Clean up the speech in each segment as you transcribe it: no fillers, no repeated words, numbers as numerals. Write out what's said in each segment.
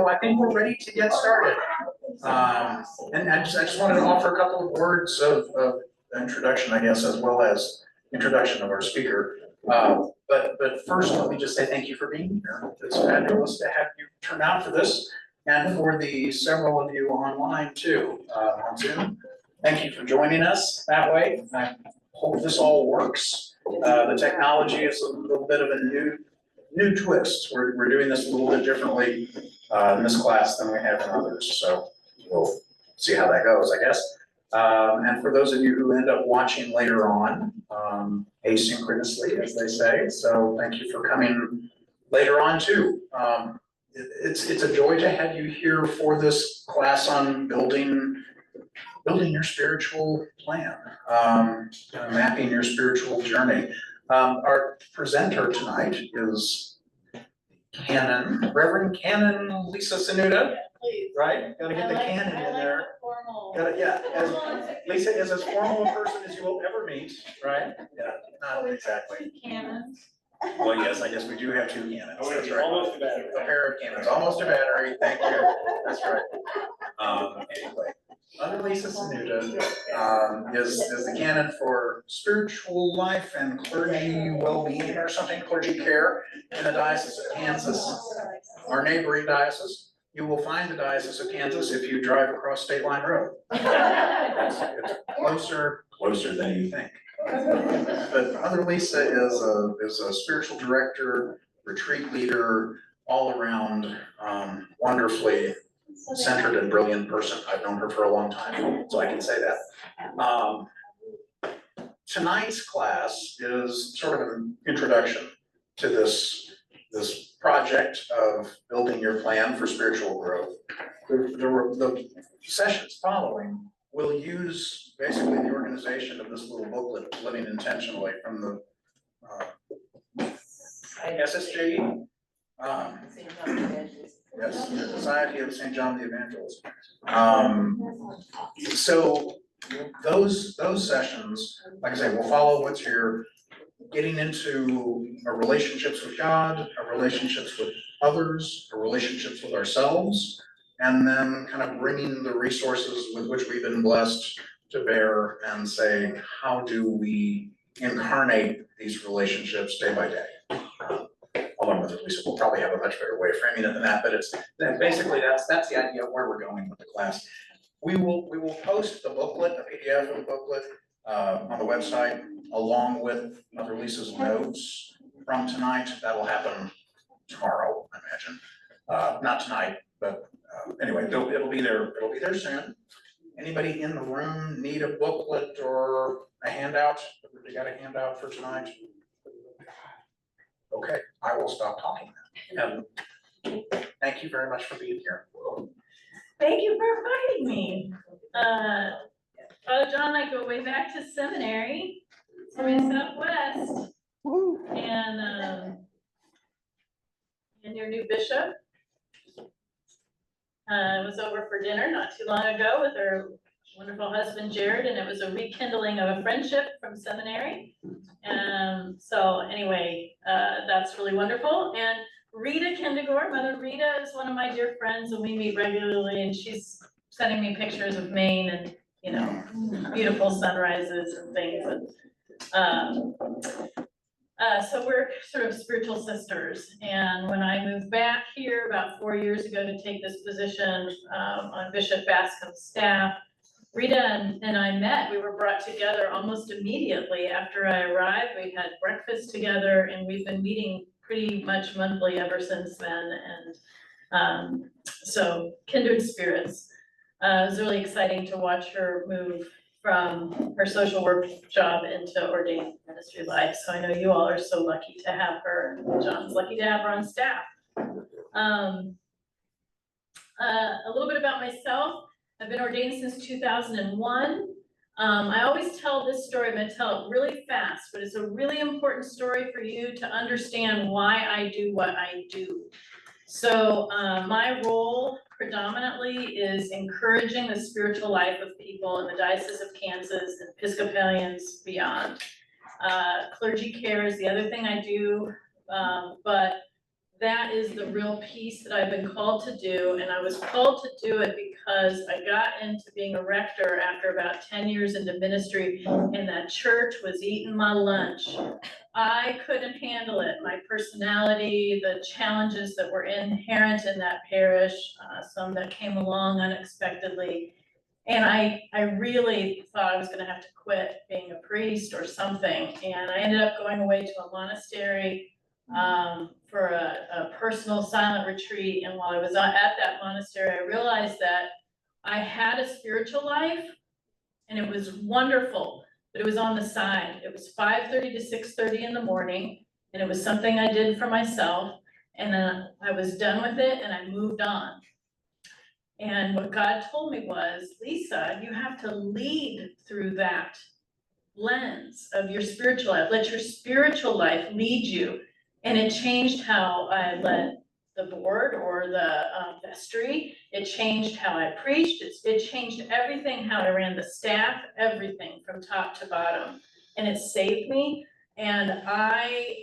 so I think we're ready to get started. And I just wanted to offer a couple of words of introduction, I guess, as well as introduction of our speaker. But first, let me just say thank you for being here. It's fabulous to have you turn out for this, and for the several of you online too, on Zoom. Thank you for joining us that way. I hope this all works. The technology is a little bit of a new twist. We're doing this a little bit differently in this class than we have in others, so we'll see how that goes, I guess. And for those of you who end up watching later on, asynchronously, as they say, so thank you for coming later on too. It's a joy to have you here for this class on building your spiritual plan, mapping your spiritual journey. Our presenter tonight is Canon, Reverend Canon Lisa Senuta, right? Gotta get the canon in there. Gotta, yeah, Lisa is as formal a person as you will ever meet, right? Yeah, not exactly. Canons. Well, yes, I guess we do have two cannons. That's right. Almost a battery. A pair of cannons, almost a battery. Thank you. That's right. Anyway, Mother Lisa Senuta is the canon for spiritual life and clergy well-being or something, clergy care in the Diocese of Kansas, our neighboring diocese. You will find the Diocese of Kansas if you drive across State Line Road. It's closer than you think. But Mother Lisa is a spiritual director, retreat leader, all around wonderfully centered and brilliant person. I've known her for a long time, so I can say that. Tonight's class is sort of an introduction to this project of building your plan for spiritual growth. The sessions following will use basically the organization of this little booklet, Living Intentionally, from the SSJ. Yes, the Society of St. John the Evangelist. So those sessions, like I say, will follow what's here, getting into our relationships with God, our relationships with others, our relationships with ourselves, and then kind of bringing the resources with which we've been blessed to bear and say, how do we incarnate these relationships day by day? Along with Lisa, we'll probably have a much better way of framing it than that, but it's basically that's the idea of where we're going with the class. We will post the booklet, a PDF of the booklet, on the website, along with Mother Lisa's notes from tonight. That'll happen tomorrow, I imagine. Not tonight, but anyway, it'll be there. It'll be there soon. Anybody in the room need a booklet or a handout? You got a handout for tonight? Okay, I will stop talking now. And thank you very much for being here. Thank you for inviting me. Father John and I go way back to seminary, so in Southwest, and your new bishop. I was over for dinner not too long ago with her wonderful husband Jared, and it was a rekindling of a friendship from seminary. So anyway, that's really wonderful. And Rita Kendegor, Mother Rita, is one of my dear friends, and we meet regularly, and she's sending me pictures of Maine and, you know, beautiful sunrises and things. And so we're sort of spiritual sisters. And when I moved back here about 4 years ago to take this position on Bishop Bascom's staff, Rita and I met. We were brought together almost immediately after I arrived. We had breakfast together, and we've been meeting pretty much monthly ever since then. And so kindred spirits. It was really exciting to watch her move from her social work job into ordained ministry life. So I know you all are so lucky to have her, and John's lucky to have her on staff. A little bit about myself. I've been ordained since 2001. I always tell this story, I'm gonna tell it really fast, but it's a really important story for you to understand why I do what I do. So my role predominantly is encouraging the spiritual life of people in the Diocese of Kansas and Episcopalians beyond. Clergy care is the other thing I do, but that is the real piece that I've been called to do, and I was called to do it because I got into being a rector after about 10 years into ministry, and that church was eating my lunch. I couldn't handle it. My personality, the challenges that were inherent in that parish, some that came along unexpectedly. And I really thought I was gonna have to quit being a priest or something. And I ended up going away to a monastery for a personal silent retreat. And while I was at that monastery, I realized that I had a spiritual life and it was wonderful, but it was on the side. It was 5:30 to 6:30 in the morning, and it was something I did for myself. And then I was done with it and I moved on. And what God told me was, Lisa, you have to lead through that lens of your spiritual life. Let your spiritual life lead you. And it changed how I led the board or the vestry. It changed how I preached. It changed everything, how I ran the staff, everything from top to bottom. And it saved me. And I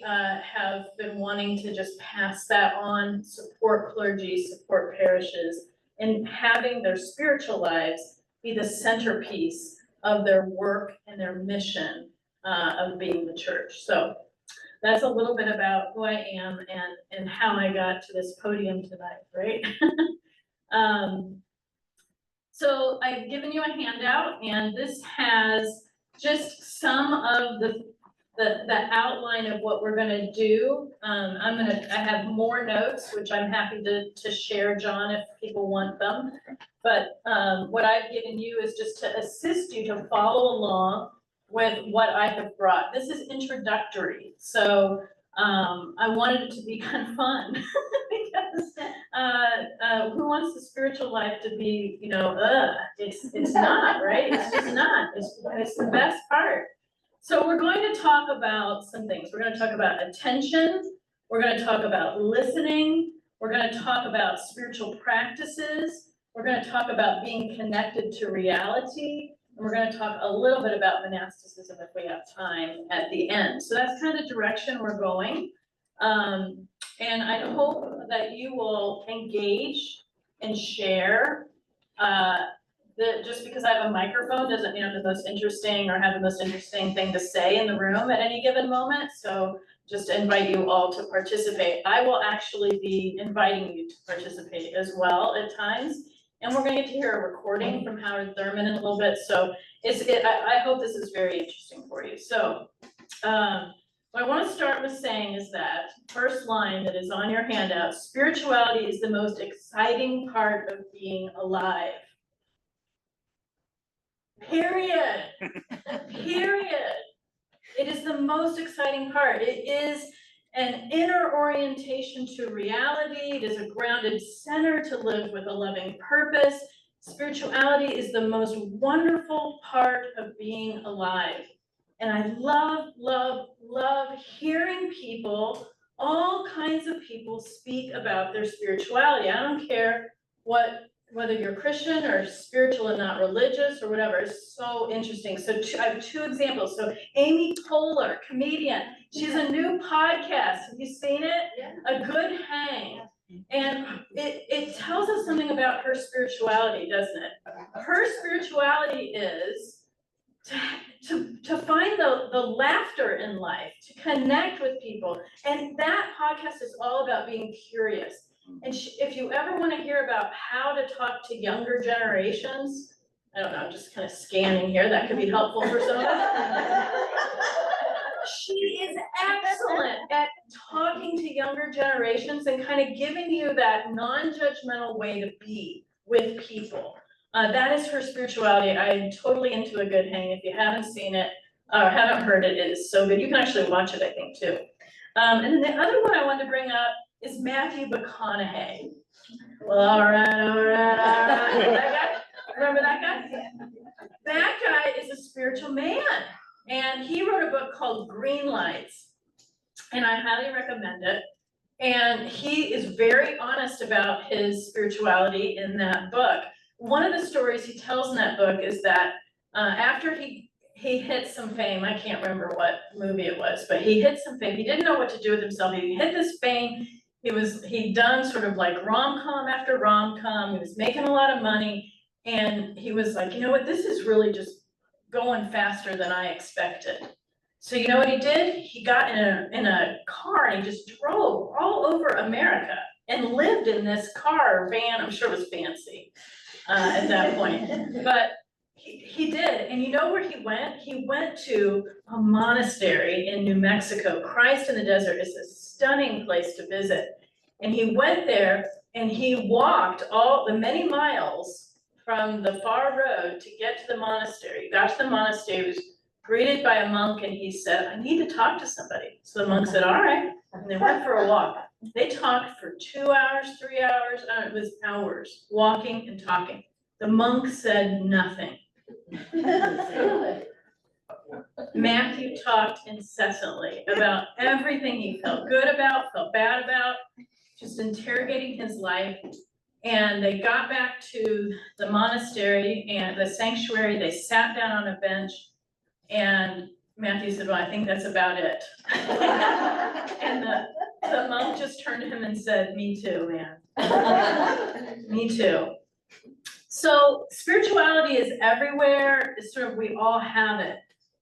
have been wanting to just pass that on, support clergy, support parishes, and having their spiritual lives be the centerpiece of their work and their mission of being the church. So that's a little bit about who I am and how I got to this podium tonight, right? So I've given you a handout, and this has just some of the outline of what we're gonna do. I have more notes, which I'm happy to share, John, if people want them. But what I've given you is just to assist you to follow along with what I have brought. This is introductory, so I wanted it to be kind of fun because who wants the spiritual life to be, it's not, right? It's just not. It's the best part. So we're going to talk about some things. We're going to talk about attention. We're going to talk about listening. We're going to talk about spiritual practices. We're going to talk about being connected to reality. And we're going to talk a little bit about monasticism if we have time at the end. So that's kind of the direction we're going. And I hope that you will engage and share. Just because I have a microphone doesn't mean I'm the most interesting or have the most interesting thing to say in the room at any given moment. So just invite you all to participate. I will actually be inviting you to participate as well at times. And we're going to get to hear a recording from Howard Thurman in a little bit. So I hope this is very interesting for you. So what I want to start with saying is that first line that is on your handout, spirituality is the most exciting part of being alive. Period. Period. It is the most exciting part. It is an inner orientation to reality. It is a grounded center to live with a loving purpose. Spirituality is the most wonderful part of being alive. And I love, love, love hearing people, all kinds of people speak about their spirituality. I don't care whether you're Christian or spiritual and not religious or whatever. It's so interesting. So I have two examples. So Amy Poehler, comedian, she's a new podcast. Have you seen it? Yeah. A Good Hang. And it tells us something about her spirituality, doesn't it? Her spirituality is to find the laughter in life, to connect with people. And that podcast is all about being curious. And if you ever want to hear about how to talk to younger generations, I don't know, I'm just kind of scanning here, that could be helpful for some of us. She is excellent at talking to younger generations and kind of giving you that non-judgmental way to be with people. That is her spirituality. I'm totally into A Good Hang. If you haven't seen it or haven't heard it, it is so good. You can actually watch it, I think, too. And then the other one I wanted to bring up is Matthew McConaughey. Well, all right. That guy? Remember that guy? That guy is a spiritual man. And he wrote a book called Green Lights. And I highly recommend it. And he is very honest about his spirituality in that book. One of the stories he tells in that book is that after he hit some fame, I can't remember what movie it was, but he hit some fame. He didn't know what to do with himself. He hit this fame. he'd done sort of like rom-com after rom-com, he was making a lot of money, and he was like, you know what, this is really just going faster than I expected. So you know what he did? He got in a car and he just drove all over America and lived in this car or van. I'm sure it was fancy at that point, but he did. And you know where he went? He went to a monastery in New Mexico. Christ in the Desert is a stunning place to visit. And he went there and he walked all the many miles from the far road to get to the monastery. He got to the monastery, was greeted by a monk, and he said, I need to talk to somebody. So the monk said, all right. And they went for a walk. They talked for 2 hours, 3 hours, it was hours, walking and talking. The monk said nothing. Matthew talked incessantly about everything he felt good about, felt bad about, just interrogating his life. And they got back to the monastery and the sanctuary. They sat down on a bench, and Matthew said, well, I think that's about it. And the monk just turned to him and said, me too, man. Me too. So spirituality is everywhere. It's sort of, we all have it.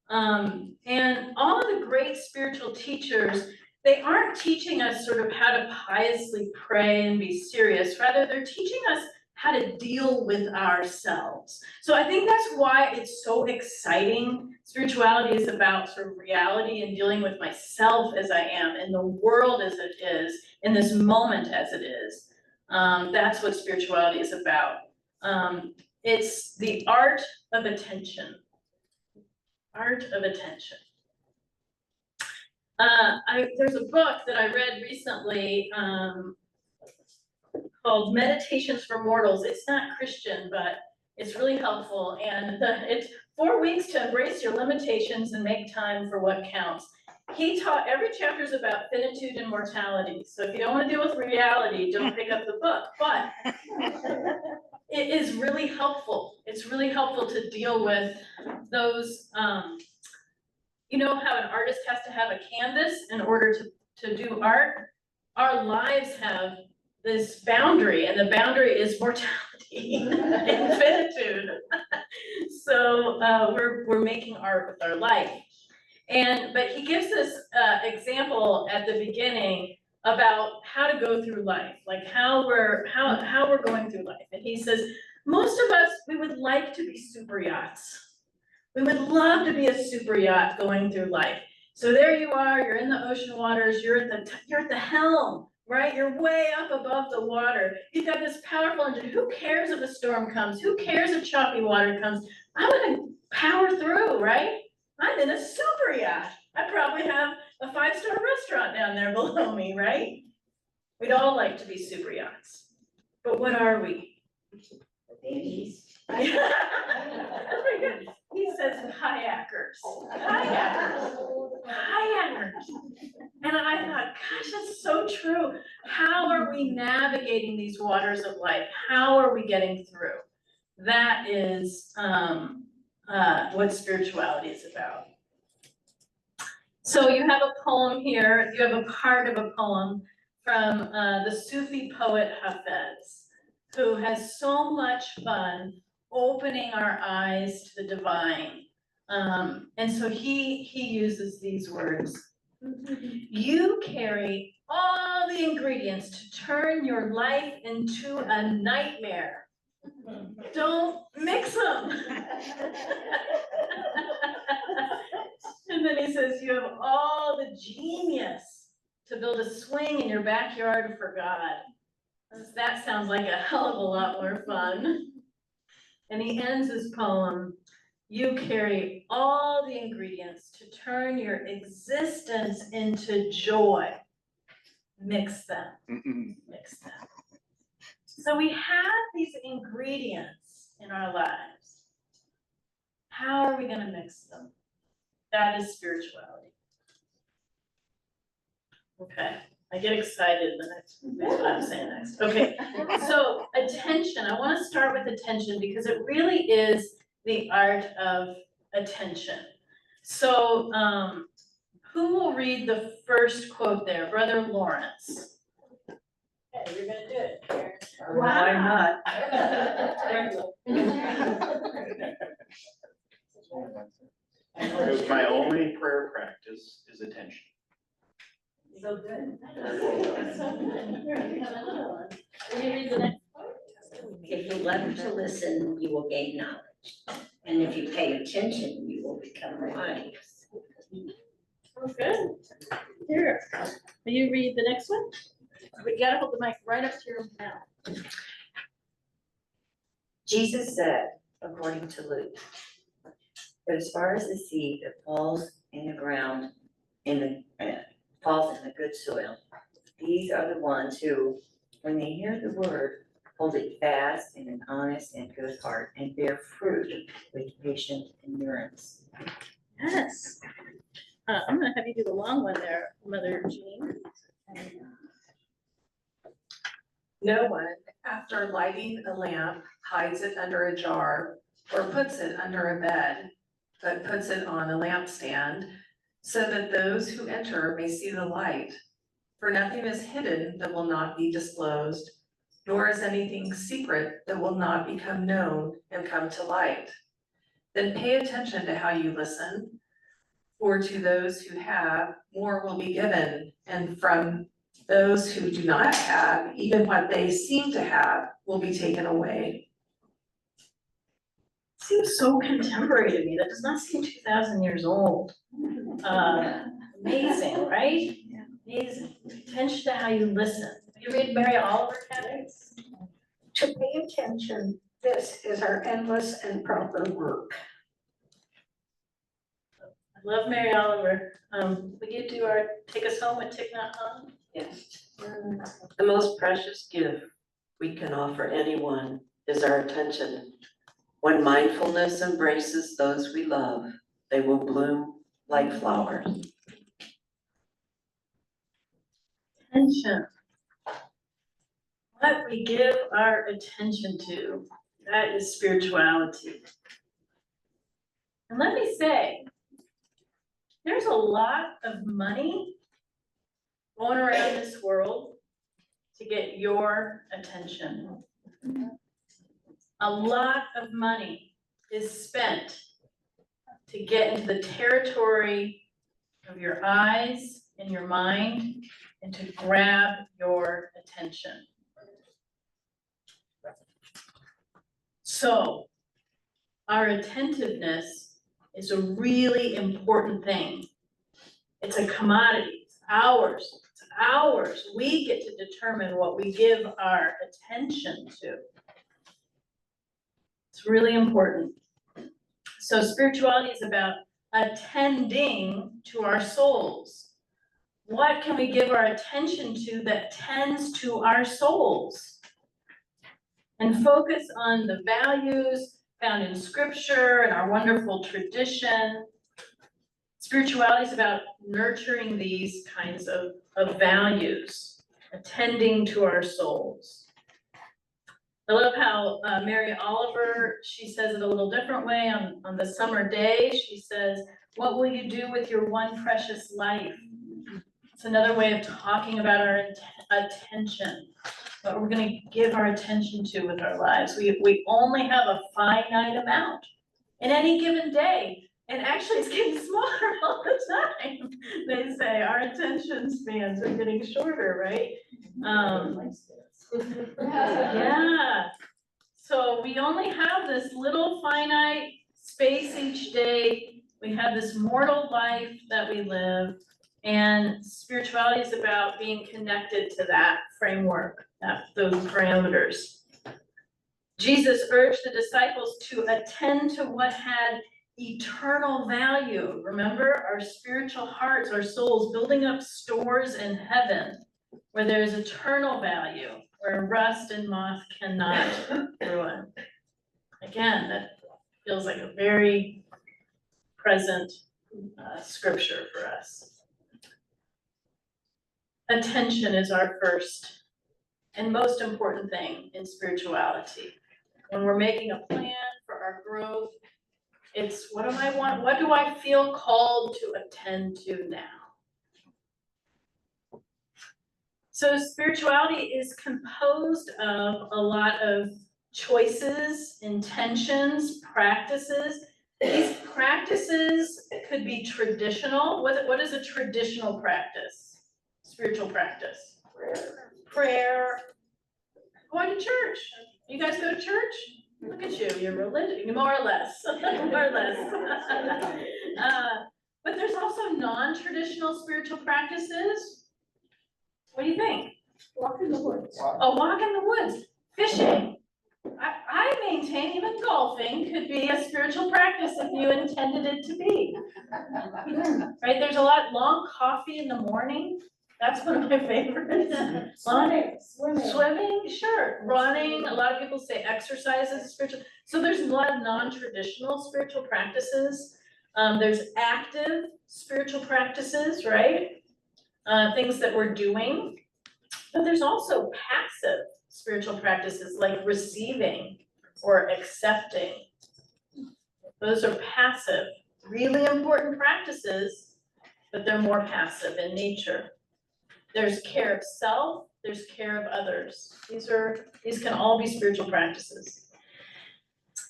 And all of the great spiritual teachers, they aren't teaching us sort of how to piously pray and be serious. Rather, they're teaching us how to deal with ourselves. So I think that's why it's so exciting. Spirituality is about sort of reality and dealing with myself as I am, in the world as it is, in this moment as it is. That's what spirituality is about. It's the art of attention. Art of attention. There's a book that I read recently called Meditations for Mortals. It's not Christian, but it's really helpful. And it's 4 weeks to embrace your limitations and make time for what counts. He taught, every chapter is about finitude and mortality. So if you don't want to deal with reality, don't pick up the book. But it is really helpful. It's really helpful to deal with those, you know how an artist has to have a canvas in order to do art? Our lives have this boundary, and the boundary is mortality and finitude. So we're making art with our life. But he gives this example at the beginning about how to go through life, like how we're going through life. And he says, most of us, we would like to be super yachts. We would love to be a super yacht going through life. So there you are, you're in the ocean waters, you're at the helm, right? You're way up above the water. You've got this powerful engine. Who cares if a storm comes? Who cares if choppy water comes? I'm gonna power through, right? I'm in a super yacht. I probably have a 5-star restaurant down there below me, right? We'd all like to be super yachts. But what are we? Babies. That's pretty good. He says kayakers. And I thought, gosh, that's so true. How are we navigating these waters of life? How are we getting through? That is what spirituality is about. So you have a poem here. You have a part of a poem from the Sufi poet Hafez, who has so much fun opening our eyes to the divine. And so he uses these words. You carry all the ingredients to turn your life into a nightmare. Don't mix them. And then he says, you have all the genius to build a swing in your backyard for God. That sounds like a hell of a lot more fun. And he ends his poem, you carry all the ingredients to turn your existence into joy. Mix them, mix them. So we have these ingredients in our lives. How are we gonna mix them? That is spirituality. Okay, I get excited when that's what I'm saying next. Okay, so attention, I wanna start with attention because it really is the art of attention. So who will read the first quote there? Brother Lawrence. Okay, you're gonna do it, Karen. Why not? Because my only prayer practice is attention. So good. Will you read the next one? If you learn to listen, you will gain knowledge. And if you pay attention, you will become wise. Oh, good. Here, will you read the next one? We gotta hold the mic right up to your mouth. Jesus said, according to Luke, but as far as the seed that falls in the ground, falls in the good soil, these are the ones who, when they hear the word, hold it fast in an honest and good heart, and bear fruit with patient endurance. Yes. I'm gonna have you do the long one there, Mother Jean. No one, after lighting a lamp, hides it under a jar or puts it under a bed, but puts it on a lampstand so that those who enter may see the light. For nothing is hidden that will not be disclosed, nor is anything secret that will not become known and come to light. Then pay attention to how you listen, for to those who have, more will be given, and from those who do not have, even what they seem to have will be taken away. Seems so contemporary to me. That does not seem 2,000 years old. Amazing, right? Amazing. Attention to how you listen. You read Mary Oliver, Kathy? To pay attention, this is our endless and proper work. I love Mary Oliver. Will you do take us home with Thich Nhat Hanh? Yes. The most precious gift we can offer anyone is our attention. When mindfulness embraces those we love, they will bloom like flowers. Attention. What we give our attention to, that is spirituality. And let me say, there's a lot of money going around this world to get your attention. A lot of money is spent to get into the territory of your eyes and your mind and to grab your attention. So our attentiveness is a really important thing. It's a commodity, it's ours, We get to determine what we give our attention to. It's really important. So spirituality is about attending to our souls. What can we give our attention to that tends to our souls? And focus on the values found in scripture and our wonderful tradition. Spirituality is about nurturing these kinds of values, attending to our souls. I love how Mary Oliver, she says it a little different way on the summer day. She says, what will you do with your one precious life? It's another way of talking about our attention, what we're gonna give our attention to with our lives. We only have a finite amount in any given day. And actually it's getting smaller all the time. They say our attention spans are getting shorter, right? Yeah. So we only have this little finite space each day. We have this mortal life that we live, and spirituality is about being connected to that framework, those parameters. Jesus urged the disciples to attend to what had eternal value. Remember, our spiritual hearts, our souls, building up stores in heaven where there's eternal value, where rust and moth cannot ruin. Again, that feels like a very present scripture for us. Attention is our first and most important thing in spirituality. When we're making a plan for our growth, it's what do I want? What do I feel called to attend to now? So spirituality is composed of a lot of choices, intentions, practices. These practices could be traditional. What is a traditional practice? Spiritual practice? Prayer. Going to church. You guys go to church? Look at you, you're religious, more or less, more or less. But there's also non-traditional spiritual practices. What do you think? Walk in the woods. A walk in the woods, fishing. I maintain even golfing could be a spiritual practice if you intended it to be. Right, there's a lot, long coffee in the morning, that's one of my favorites. Swimming, sure, running, a lot of people say exercise is spiritual. So there's a lot of non-traditional spiritual practices. There's active spiritual practices, right? Things that we're doing. But there's also passive spiritual practices like receiving or accepting. Those are passive, really important practices, but they're more passive in nature. There's care of self, there's care of others. These can all be spiritual practices.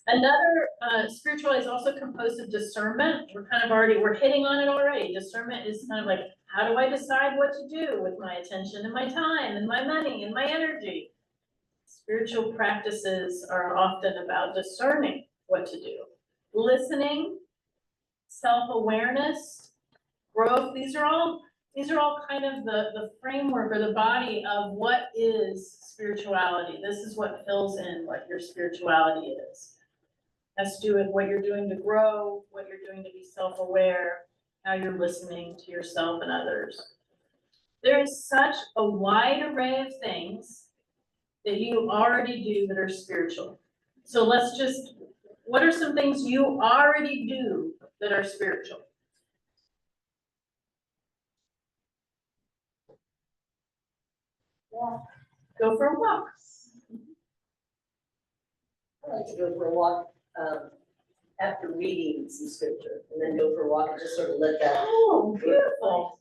Another, spirituality is also composed of discernment. We're hitting on it already. Discernment is kind of like, how do I decide what to do with my attention and my time and my money and my energy? Spiritual practices are often about discerning what to do. Listening, self-awareness, growth, these are all kind of the framework or the body of what is spirituality. This is what fills in what your spirituality is. Has to do with what you're doing to grow, what you're doing to be self-aware, how you're listening to yourself and others. There is such a wide array of things that you already do that are spiritual. So what are some things you already do that are spiritual? Walk. Go for a walk. I like to go for a walk, after reading some scripture, and then go for a walk and just sort of let that. Oh, beautiful.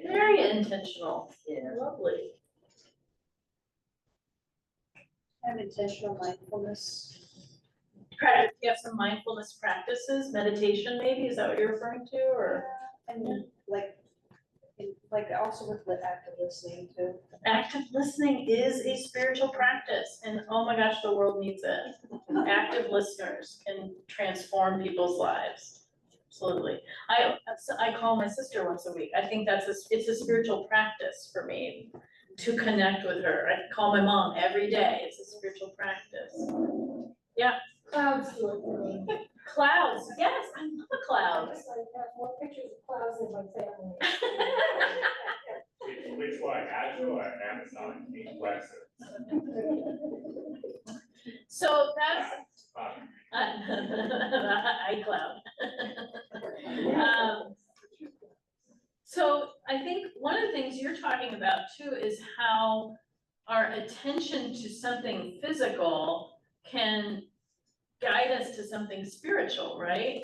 Very intentional. Yeah. Lovely. And intentional mindfulness. Practice, you have some mindfulness practices, meditation maybe, is that what you're referring to, or? And like also with active listening too. Active listening is a spiritual practice, and oh my gosh, the world needs it. Active listeners can transform people's lives. Absolutely. I call my sister once a week. I think it's a spiritual practice for me to connect with her. I call my mom every day. It's a spiritual practice. Yeah. Clouds do it for me. Clouds, yes, I love the clouds. I have more pictures of clouds than my family. Which one, Azure or Amazon, So that's iCloud. So I think one of the things you're talking about too is how our attention to something physical can guide us to something spiritual, right?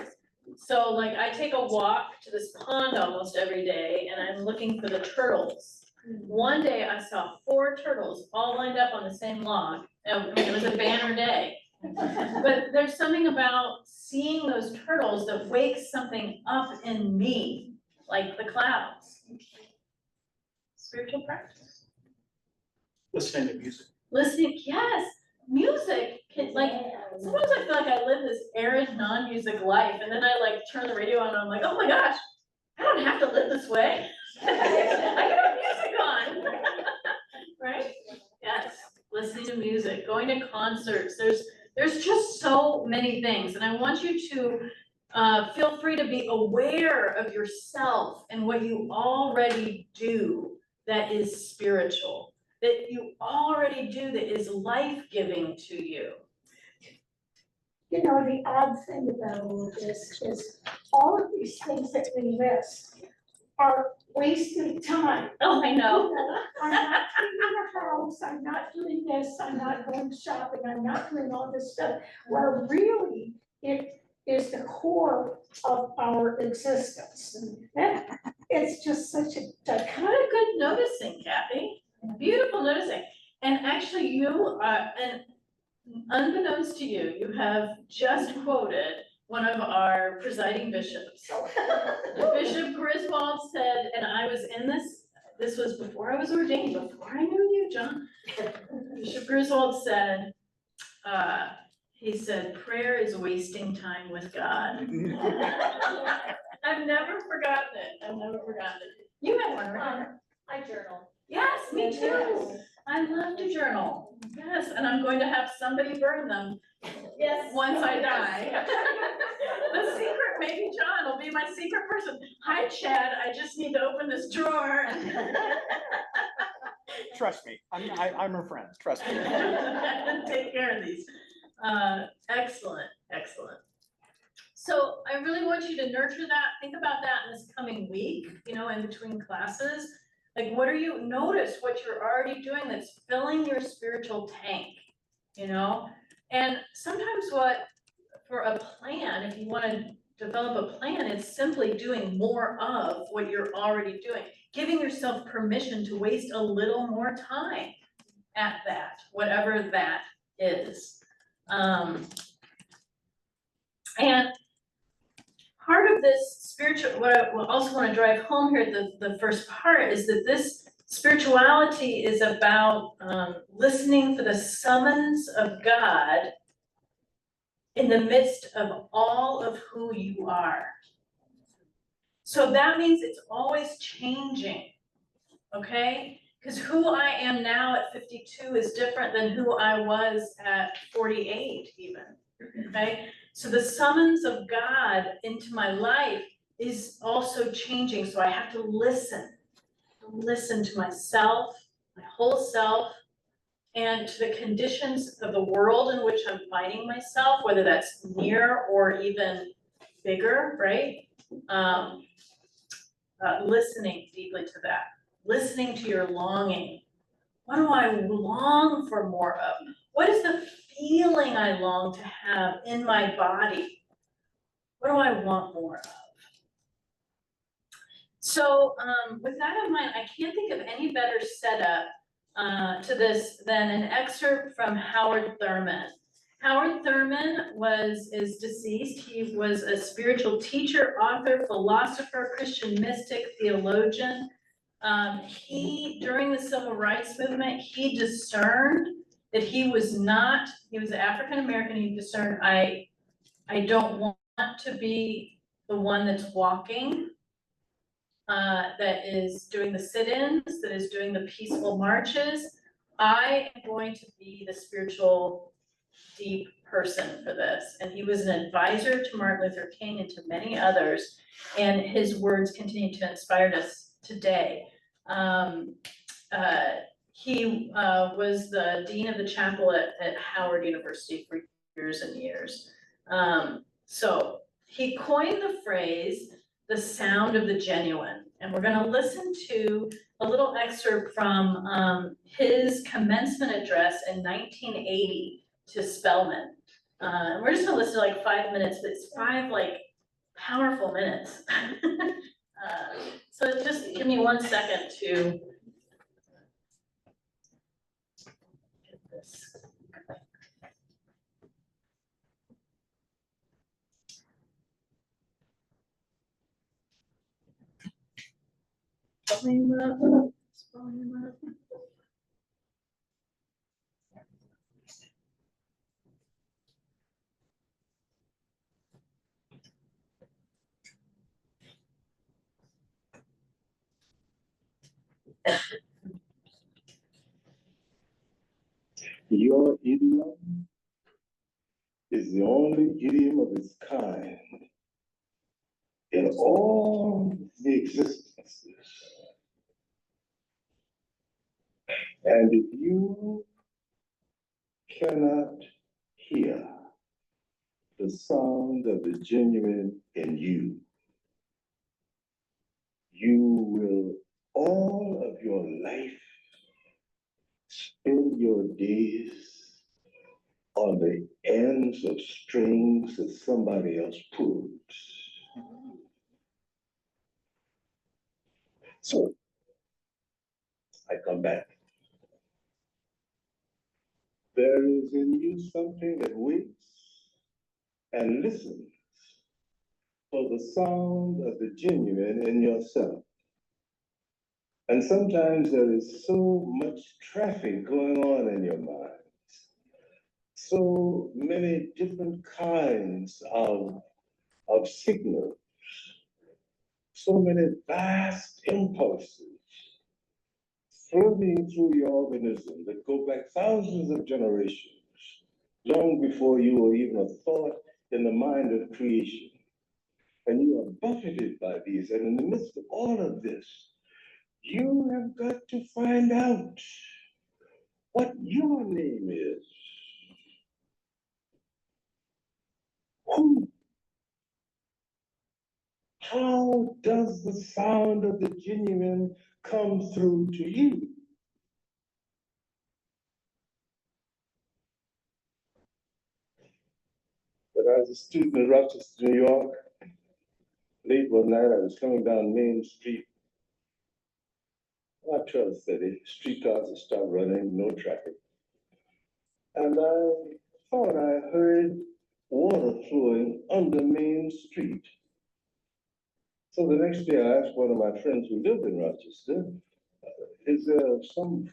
So like I take a walk to this pond almost every day and I'm looking for the turtles. One day I saw 4 turtles all lined up on the same log. I mean, it was a banner day. But there's something about seeing those turtles that wakes something up in me, like the clouds. Spiritual practice. Listening to music. Listening, yes, music can sometimes I feel like I live this arid non-music life and then I like turn the radio on and I'm like, oh my gosh, I don't have to live this way. I can have music on. Right? Yes, listening to music, going to concerts, there's just so many things and I want you to feel free to be aware of yourself and what you already do that is spiritual, that you already do that is life-giving to you. You know, the odd thing about all of this is all of these things that we list are wasted time. Oh, I know. I'm not cleaning the house, I'm not doing this, I'm not going shopping, I'm not doing all this stuff, where really it is the core of our existence. And it's just such a What a good noticing, Kathy. Beautiful noticing. And actually you are, and unbeknownst to you, you have just quoted one of our presiding bishops. Bishop Griswold said, and I was in this was before I was ordained, before I knew you, John. Bishop Griswold said, he said, prayer is wasting time with God. I've never forgotten it. I've never forgotten it. You had one, right? I journal. Yes, me too. I love to journal. Yes, and I'm going to have somebody burn them Yes. once I die. The secret, maybe John will be my secret person. Hi, Chad, I just need to open this drawer. Trust me, I'm her friend, trust me. Take care of these. Excellent, excellent. So I really want you to nurture that, think about that in this coming week, you know, in between classes. Like, what are you, notice what you're already doing that's filling your spiritual tank, you know? And sometimes for a plan, if you wanna develop a plan, it's simply doing more of what you're already doing. Giving yourself permission to waste a little more time at that, whatever that is. And part of this spiritual, what I also want to drive home here, the first part is that this spirituality is about listening for the summons of God in the midst of all of who you are. So that means it's always changing, okay? Because who I am now at 52 is different than who I was at 48 even, okay? So the summons of God into my life is also changing, so I have to listen to myself, my whole self, and to the conditions of the world in which I'm finding myself, whether that's near or even bigger, right? Listening deeply to that, listening to your longing. What do I long for more of? What is the feeling I long to have in my body? What do I want more of? So with that in mind, I can't think of any better setup to this than an excerpt from Howard Thurman. Howard Thurman is deceased. He was a spiritual teacher, author, philosopher, Christian mystic, theologian. During the civil rights movement, he discerned that he was African American. He discerned, I don't want to be the one that's walking, that is doing the sit-ins, that is doing the peaceful marches. I am going to be the spiritual deep person for this. And he was an advisor to Martin Luther King and to many others. And his words continue to inspire us today. He was the dean of the chapel at Howard University for years and years. So he coined the phrase, the sound of the genuine. And we're gonna listen to a little excerpt from his commencement address in 1980 to Spelman. We're just gonna listen to like 5 minutes, but it's 5 like powerful minutes. So just give me 1 second to get this. Volume up, volume up. Your idiom is the only idiom of its kind in all the existences. And if you cannot hear the sound of the genuine in you, you will all of your life spend your days on the ends of strings that somebody else pulls. So I come back. There is in you something that waits and listens for the sound of the genuine in yourself. And sometimes there is so much traffic going on in your mind, so many different kinds of signals, so many vast impulses floating through your organism that go back thousands of generations, long before you were even a thought in the mind of creation. And you are buffeted by these, and in the midst of all of this, you have got to find out what your name is. Who? How does the sound of the genuine come through to you? But I was a student in Rochester, New York. Late one night, I was coming down Main Street. About 12:30, streetcars had stopped running, no traffic. And I thought I heard water flowing under Main Street. So the next day, I asked one of my friends who lived in Rochester, is there some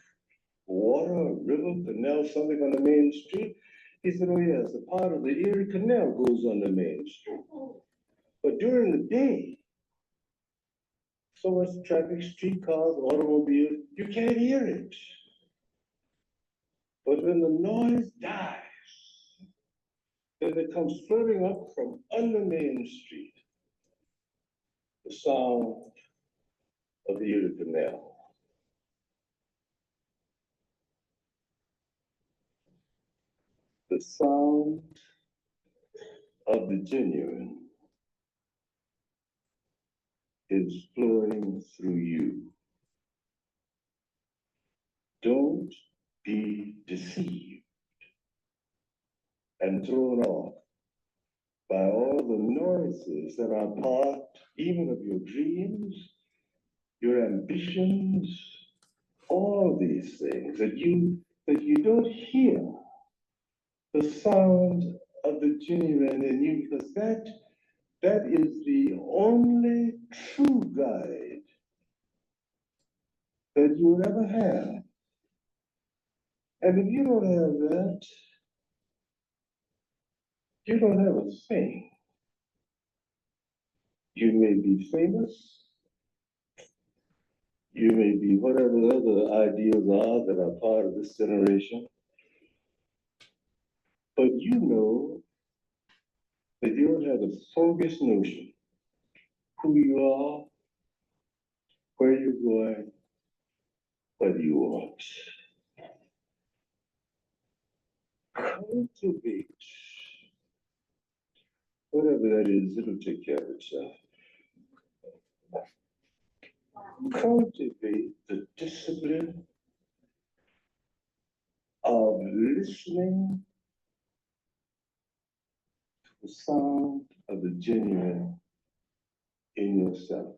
water, river, canal, something on the Main Street? He said, oh yes, a part of the Erie Canal goes on the Main Street. But during the day, so much traffic, streetcars, automobiles, you can't hear it. But when the noise dies, then it comes floating up from under Main Street, the sound of the Erie Canal. The sound of the genuine is flowing through you. Don't be deceived and thrown off by all the noises that are part even of your dreams, your ambitions, all these things that you don't hear the sound of the genuine in you, because that is the only true guide that you will ever have. And if you don't have that, you don't have a thing. You may be famous, you may be whatever other ideals are that are part of this generation, but you know that you don't have the foggiest notion who you are, where you're going, what you want. Cultivate whatever that is, it'll take care of itself. Cultivate the discipline of listening to the sound of the genuine in yourself.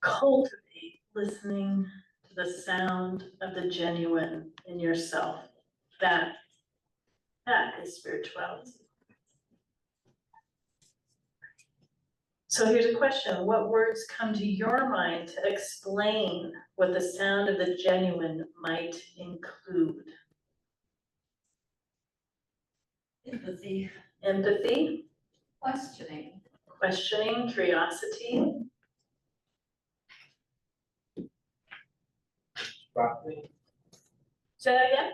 Cultivate listening to the sound of the genuine in yourself. That is spirituality. So here's a question. What words come to your mind to explain what the sound of the genuine might include? Empathy, Empathy, questioning, questioning, curiosity, Instructing, say that again?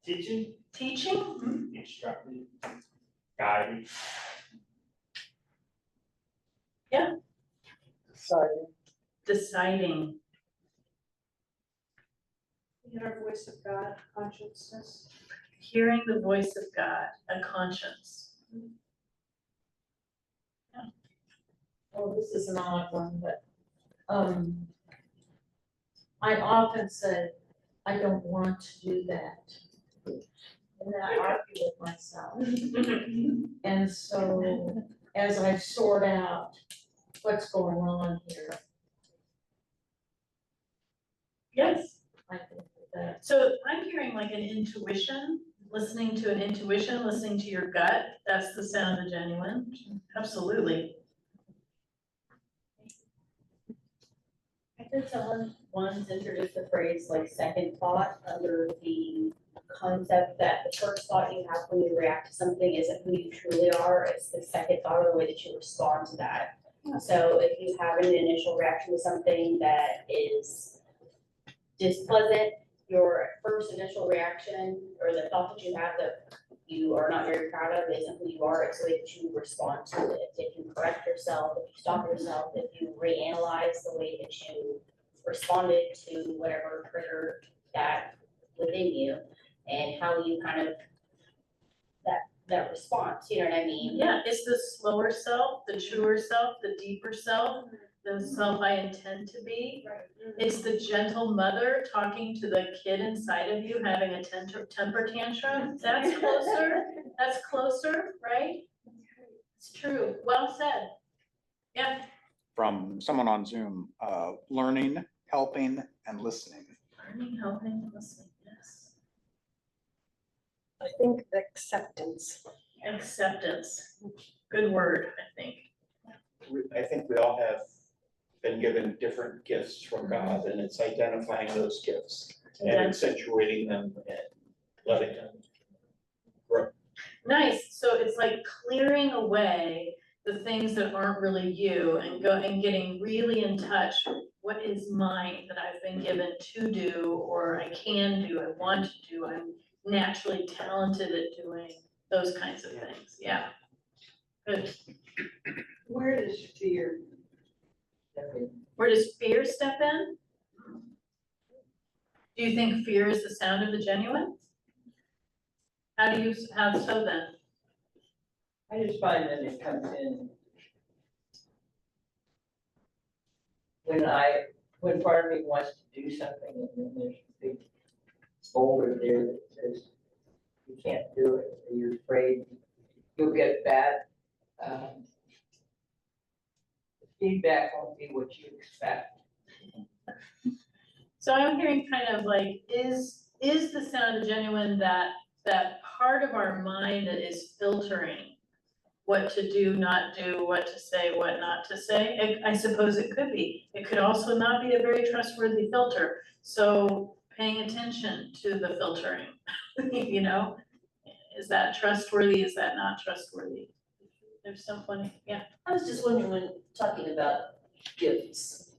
teaching, Teaching, instructing, guiding, deciding, Inner voice of God, consciousness. Hearing the voice of God, a conscience. Oh, this is an odd one, but, I often say, I don't want to do that. And then I argue with myself. And so, as I sort out what's going on here, Yes. I think that, So I'm hearing like an intuition, listening to an intuition, listening to your gut. That's the sound of genuine. Absolutely. I heard someone once introduce the phrase like second thought under the concept that the first thought you have when you react to something isn't who you truly are, it's the second thought or the way that you respond to that. So if you have an initial reaction to something that is displeasant, your first initial reaction or the thought that you have that you are not very proud of isn't who you are, it's the way that you respond to it. If you correct yourself, if you stop yourself, if you reanalyze the way that you responded to whatever triggered that within you and how you kind of that response, you know what I mean? Yeah, it's the slower self, the truer self, the deeper self, the self I intend to be. It's the gentle mother talking to the kid inside of you, having a temper tantrum. That's closer, right? It's true. Well said. Yeah. From someone on Zoom, learning, helping, and listening. Learning, helping, listening, yes. I think acceptance. Acceptance. Good word, I think. I think we all have been given different gifts from God, and it's identifying those gifts and accentuating them and letting them grow. Nice. So it's like clearing away the things that aren't really you and getting really in touch. What is mine that I've been given to do, or I can do, I want to do, I'm naturally talented at doing those kinds of things. Yeah. Good. Where does fear? Where does fear step in? Do you think fear is the sound of the genuine? How so then? I just find that it comes in when part of me wants to do something and then there's a big boulder there that says you can't do it, or you're afraid you'll get bad. Feedback won't be what you expect. So I'm hearing kind of like, is the sound of the genuine that part of our mind that is filtering what to do, not do, what to say, what not to say? I suppose it could be. It could also not be a very trustworthy filter. So paying attention to the filtering, you know, is that trustworthy? Is that not trustworthy? There's some funny, yeah. I was just wondering when talking about gifts,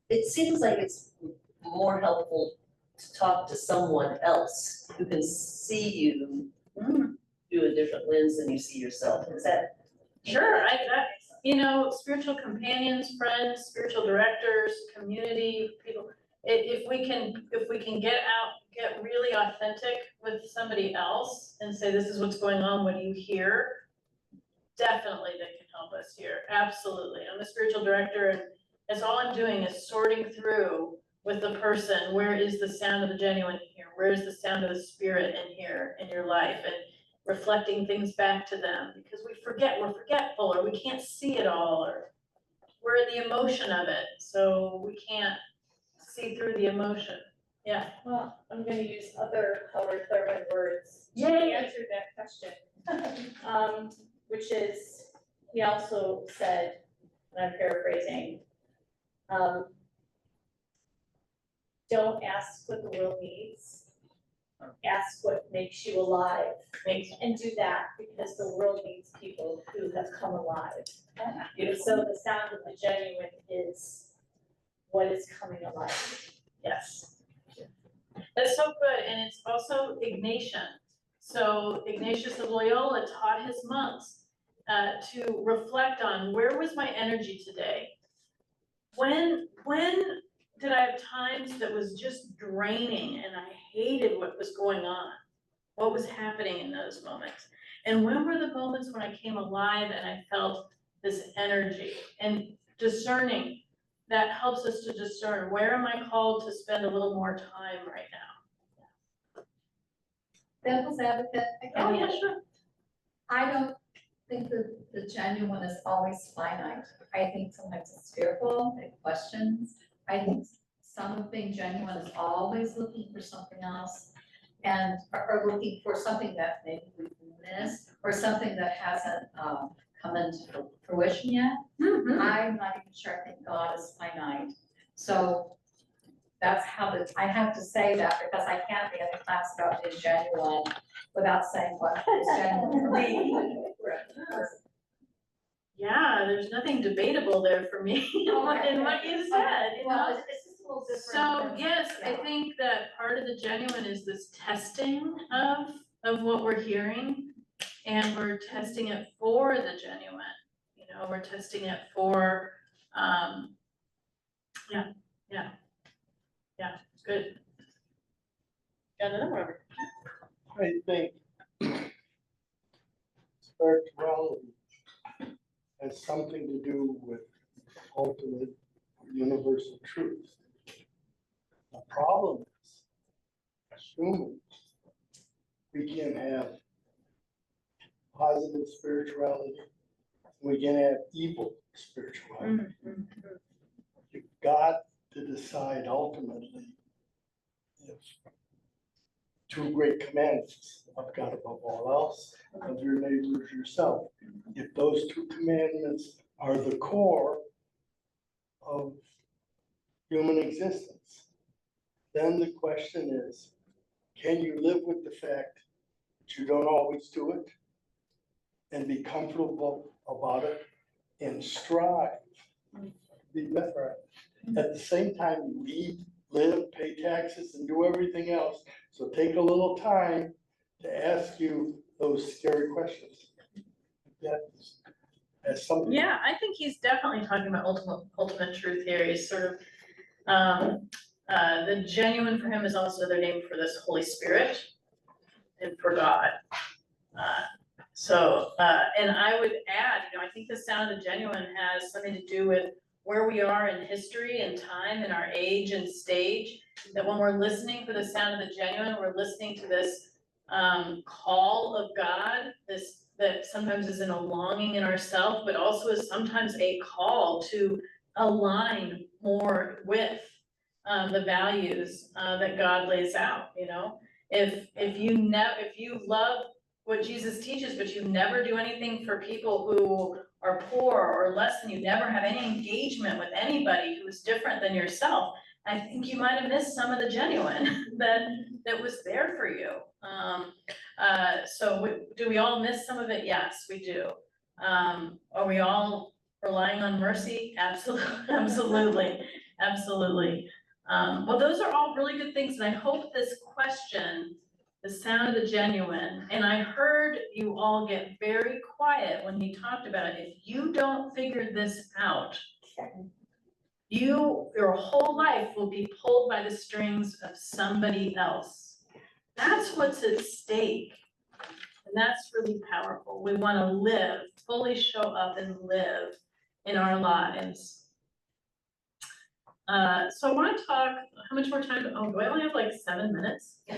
it seems like it's more helpful to talk to someone else who can see you through a different lens than you see yourself. Is that? Sure, you know, spiritual companions, friends, spiritual directors, community, people. If we can get really authentic with somebody else and say, this is what's going on, what do you hear? Definitely they can help us here, absolutely. I'm a spiritual director and that's all I'm doing is sorting through with the person, where is the sound of the genuine here? Where is the sound of the spirit in here, in your life? And reflecting things back to them because we're forgetful, or we can't see it all, or we're in the emotion of it. So we can't see through the emotion. Yeah. Well, I'm gonna use other color Thurman words to Yay. answer that question. Which is, he also said, and I'm paraphrasing, don't ask what the world needs, ask what makes you alive, and do that because the world needs people who have come alive. So the sound of the genuine is what is coming alive. Yes. That's so good. And it's also Ignatian. So Ignatius of Loyola taught his monks to reflect on, where was my energy today? when did I have times that was just draining and I hated what was going on? What was happening in those moments? And when were the moments when I came alive and I felt this energy? And discerning, that helps us to discern, where am I called to spend a little more time right now? Devil's advocate Oh, again. yeah, sure. I don't think that the genuine is always finite. I think sometimes it's fearful, it questions. I think some of being genuine is always looking for something else and, or looking for something that maybe we've missed or something that hasn't come into fruition yet. Mhm. I'm not even sure, I think God is finite. So that's how I have to say that because I can't be in a class about being genuine without saying what is genuine for me. Yeah, there's nothing debatable there for me in what you said, you Well, know? it's just a little different. So, than- yes, I yeah. think that part of the genuine is this testing of what we're hearing. And we're testing it for the genuine, you know, we're testing it for, yeah, good. Got another one. I think spirituality has something to do with ultimate universal truth. The problem is, as humans, we can have positive spirituality, we can have evil spirituality. You've got to decide ultimately if two great commandments of God above all else, of your neighbor as yourself. If those two commandments are the core of human existence, then the question is, can you live with the fact that you don't always do it and be comfortable about it and strive to be better at it? At the same time, you eat, live, pay taxes, and do everything else. So take a little time to ask you those scary questions. That's something. Yeah, I think he's definitely talking about ultimate truth here. He's sort of, the genuine for him is also the name for this Holy Spirit and for God. And I would add, you know, I think the sound of the genuine has something to do with where we are in history and time and our age and stage, that when we're listening for the sound of the genuine, we're listening to this call of God, this that sometimes is in a longing in ourselves, but also is sometimes a call to align more with the values that God lays out, you know? If you love what Jesus teaches, but you never do anything for people who are poor or less than you, never have any engagement with anybody who is different than yourself, I think you might have missed some of the genuine that was there for you. Do we all miss some of it? Yes, we do. Are we all relying on mercy? Absolutely. Well, those are all really good things, and I hope this question, the sound of the genuine, and I heard you all get very quiet when he talked about it. If you don't figure this out, your whole life will be pulled by the strings of somebody else. That's what's at stake. And that's really powerful. We want to live, fully show up and live in our lives. So I want to talk, how much more time? Oh, do I only have like 7 minutes? You're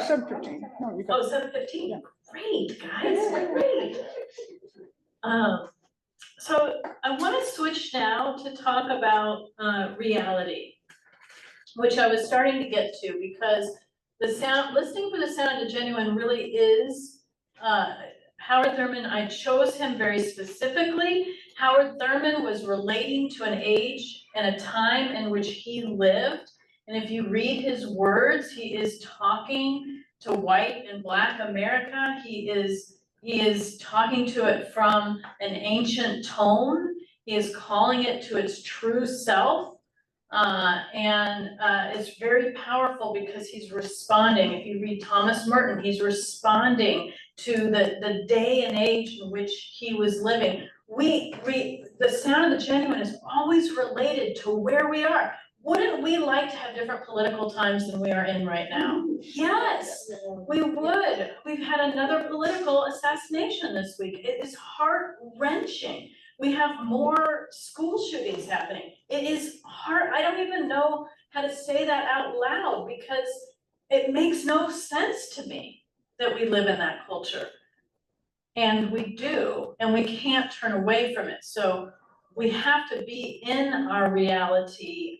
7:15. No, you got. Oh, 7:15. Great, guys, great. So I want to switch now to talk about reality, which I was starting to get to, because listening for the sound of the genuine really is Howard Thurman. I chose him very specifically. Howard Thurman was relating to an age and a time in which he lived. And if you read his words, he is talking to white and Black America. He is talking to it from an ancient tone. He is calling it to its true self. It's very powerful because he's responding. If you read Thomas Merton, he's responding to the day and age in which he was living. The sound of the genuine is always related to where we are. Wouldn't we like to have different political times than we are in right now? Yes, we would. We've had another political assassination this week. It is heart-wrenching. We have more school shootings happening. It is hard. I don't even know how to say that out loud because it makes no sense to me that we live in that culture. And we do, and we can't turn away from it. So we have to be in our reality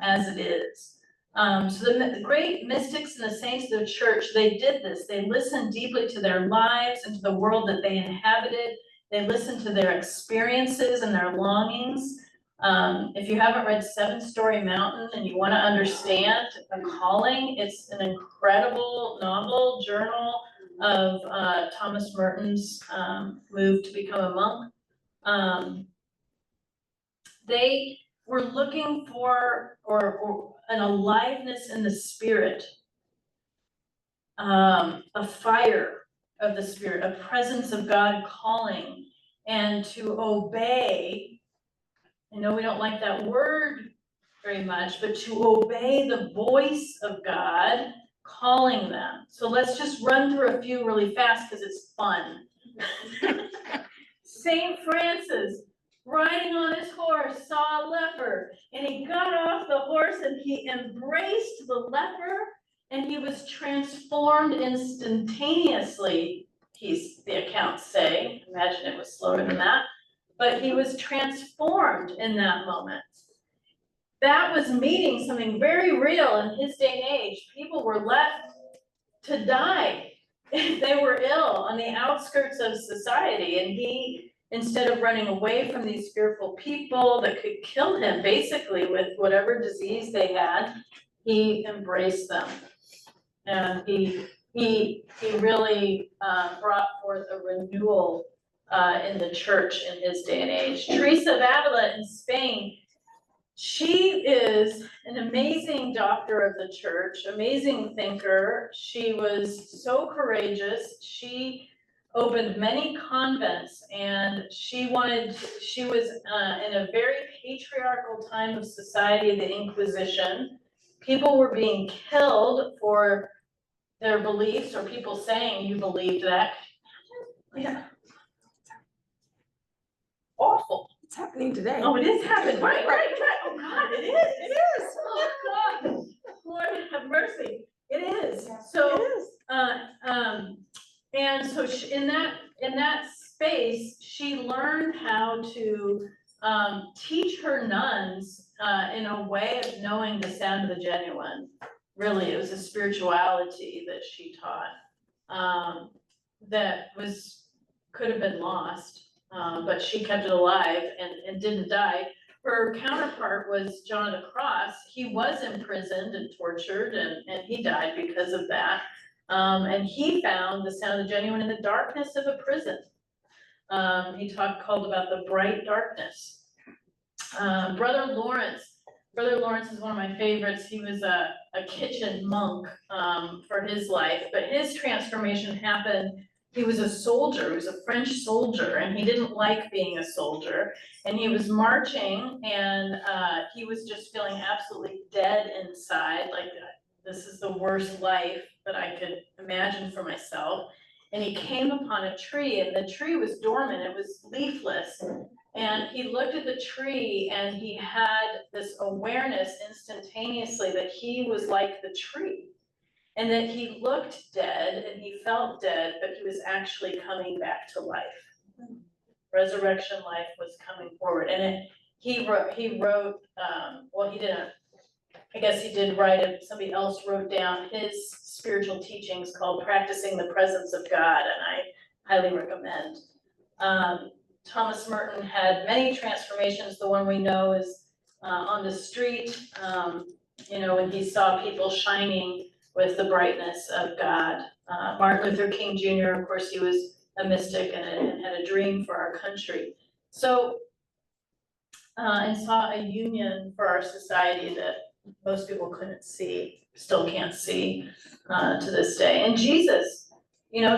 as it is. So the great mystics and the saints of the church, they did this. They listened deeply to their lives and to the world that they inhabited. They listened to their experiences and their longings. If you haven't read Seven Story Mountain and you want to understand a calling, it's an incredible novel, journal of Thomas Merton's move to become a monk. They were looking for or an aliveness in the spirit, a fire of the spirit, a presence of God calling, and to obey. I know we don't like that word very much, but to obey the voice of God calling them. So let's just run through a few really fast because it's fun. Saint Francis, riding on his horse, saw a leper, and he got off the horse and he embraced the leper, and he was transformed instantaneously, the accounts say. Imagine it was slower than that, but he was transformed in that moment. That was meeting something very real in his day and age. People were left to die if they were ill on the outskirts of society, and he, instead of running away from these fearful people that could kill him basically with whatever disease they had, he embraced them. And he really brought forth a renewal in the church in his day and age. Teresa of Avila in Spain, she is an amazing doctor of the church, amazing thinker. She was so courageous. She opened many convents, and she was in a very patriarchal time of society, the Inquisition. People were being killed for their beliefs, or people saying you believed that. Yeah. Awful. It's happening today. Oh, it is happening, right. Oh, God, it is. Oh, God, Lord have mercy, it is. So, and so in that space, she learned how to teach her nuns in a way of knowing the sound of the genuine. Really, it was a spirituality that she taught that could have been lost. But she kept it alive and didn't die. Her counterpart was John of the Cross. He was imprisoned and tortured, and he died because of that. And he found the sound of the genuine in the darkness of a prison. He called about the bright darkness. Brother Lawrence is one of my favorites. He was a kitchen monk for his life, but his transformation happened. He was a soldier, he was a French soldier, and he didn't like being a soldier. And he was marching, and he was just feeling absolutely dead inside, like this is the worst life that I could imagine for myself. And he came upon a tree, and the tree was dormant, it was leafless. And he looked at the tree, and he had this awareness instantaneously that he was like the tree. And that he looked dead and he felt dead, but he was actually coming back to life. Resurrection life was coming forward. And he wrote, well, he didn't, I guess he did write it, somebody else wrote down his spiritual teachings called Practicing the Presence of God, and I highly recommend. Thomas Merton had many transformations. The one we know is on the street, when he saw people shining with the brightness of God. Martin Luther King Jr., of course, he was a mystic and had a dream for our country. So, and saw a union for our society that most people couldn't see, still can't see to this day. And Jesus,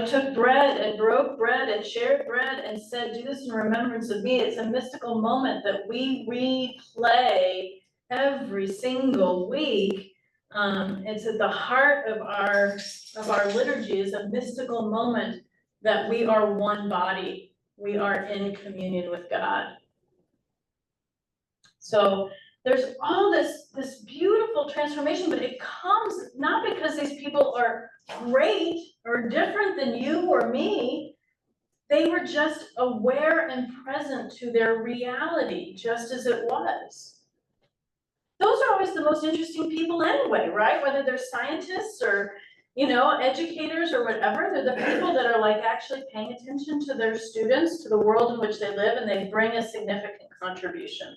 took bread and broke bread and shared bread and said, do this in remembrance of me. It's a mystical moment that we replay every single week. It's at the heart of our liturgy, is a mystical moment that we are one body. We are in communion with God. So there's all this beautiful transformation, but it comes not because these people are great or different than you or me. They were just aware and present to their reality, just as it was. Those are always the most interesting people anyway, right? Whether they're scientists or, educators or whatever, they're the people that are like actually paying attention to their students, to the world in which they live, and they bring a significant contribution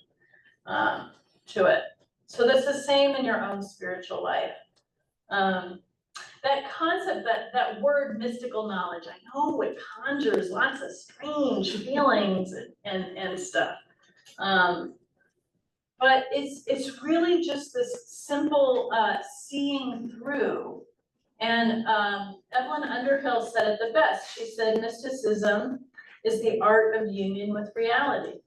to it. So that's the same in your own spiritual life. That concept, that word mystical knowledge, I know it conjures lots of strange feelings and stuff. But it's really just this simple seeing through. And Evelyn Underhill said it the best. She said, mysticism is the art of union with reality.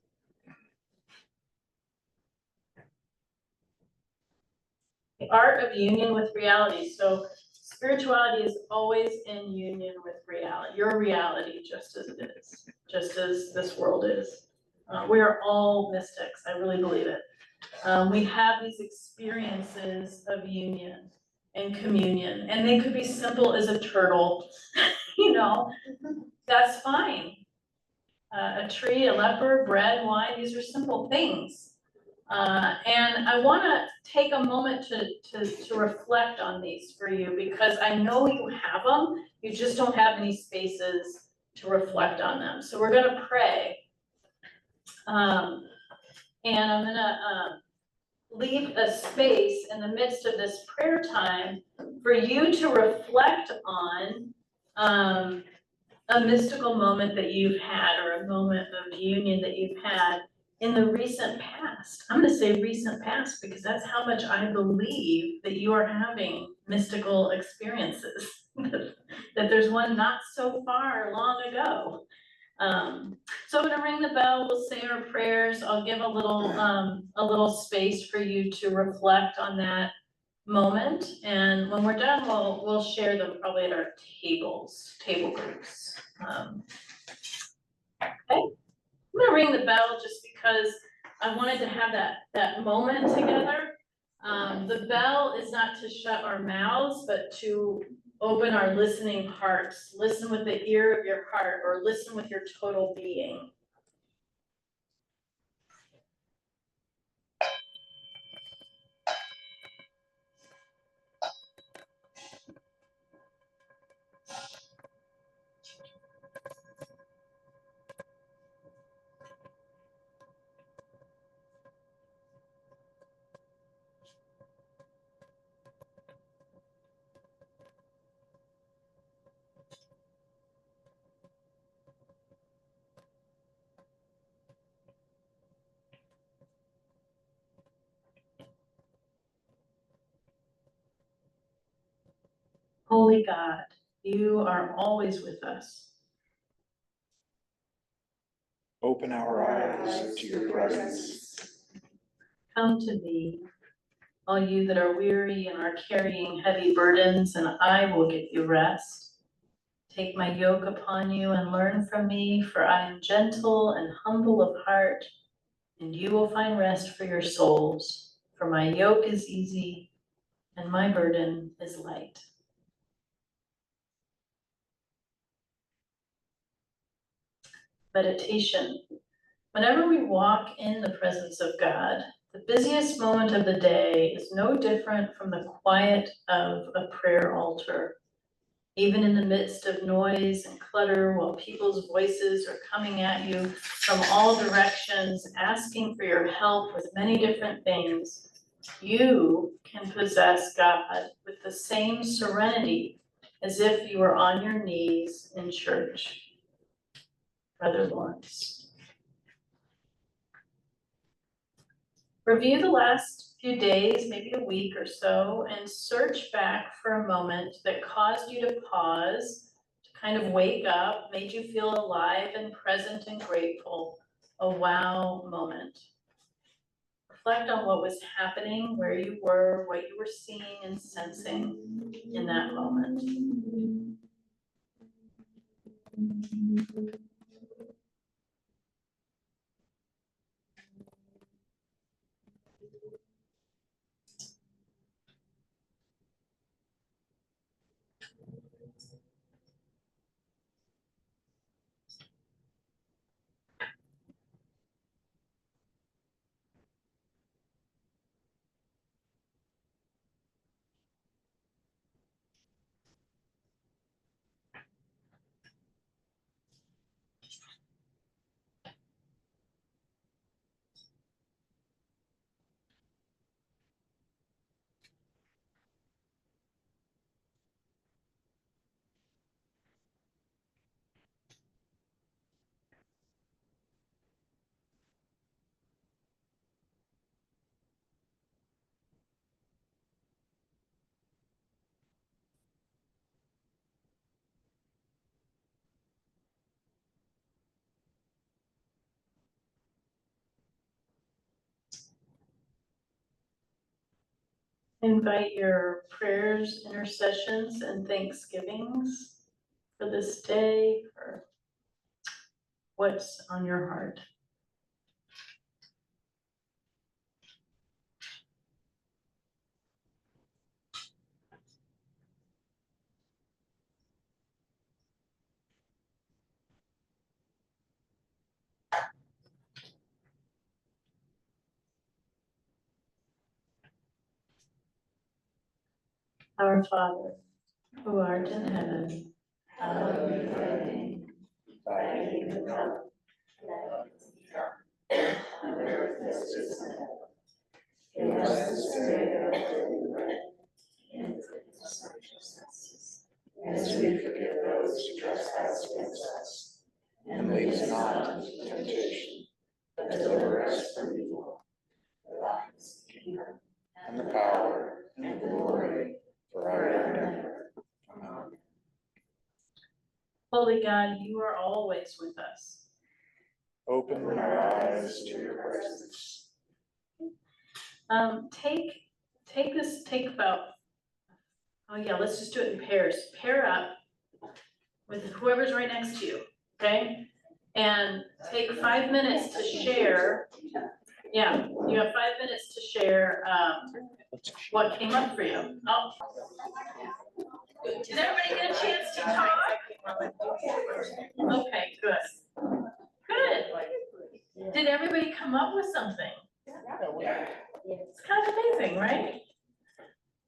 The art of union with reality. So spirituality is always in union with reality, your reality, just as it is, just as this world is. We are all mystics, I really believe it. We have these experiences of union and communion, and they could be simple as a turtle, that's fine. A tree, a leper, bread, wine, these are simple things. And I want to take a moment to reflect on these for you, because I know you have them, you just don't have any spaces to reflect on them. So we're going to pray. And I'm going to leave a space in the midst of this prayer time for you to reflect on a mystical moment that you've had, or a moment of union that you've had in the recent past. I'm going to say recent past because that's how much I believe that you are having mystical experiences, that there's one not so far long ago. So I'm going to ring the bell, we'll say our prayers, I'll give a little space for you to reflect on that moment, and when we're done, we'll share them probably at our table groups. Okay, I'm gonna ring the bell just because I wanted to have that moment together. The bell is not to shut our mouths, but to open our listening hearts. Listen with the ear of your heart, or listen with your total being. Holy God, you are always with us. Open our eyes to your presence. Come to me, all you that are weary and are carrying heavy burdens, and I will give you rest. Take my yoke upon you and learn from me, for I am gentle and humble of heart, and you will find rest for your souls. For my yoke is easy and my burden is light. Meditation. Whenever we walk in the presence of God, the busiest moment of the day is no different from the quiet of a prayer altar. Even in the midst of noise and clutter, while people's voices are coming at you from all directions, asking for your help with many different things, you can possess God with the same serenity as if you were on your knees in church. Brother Lawrence. Review the last few days, maybe a week or so, and search back for a moment that caused you to pause, to kind of wake up, made you feel alive and present and grateful, a wow moment. Reflect on what was happening, where you were, what you were seeing and sensing in that moment. Invite your prayers, intercessions, and thanksgivings for this day, for what's on your heart. Our Father, who art in heaven, hallowed be thy name. Thy kingdom come, thy will be done, on earth as it is in heaven. Give us this day our daily bread, and forgive us our trespasses, as we forgive those who trespass against us. And lead us not into temptation, but deliver us from evil. For thine is the kingdom, And the power, and the glory, forever and ever. Amen. Holy God, you are always with us. Open our eyes to your presence. Take about, oh yeah, let's just do it in pairs. Pair up with whoever's right next to you, okay? And take 5 minutes to share. Yeah, you have 5 minutes to share what came up for you. Oh. Did everybody get a chance to talk? Okay, good. Good. Did everybody come up with something? It's kind of amazing, right?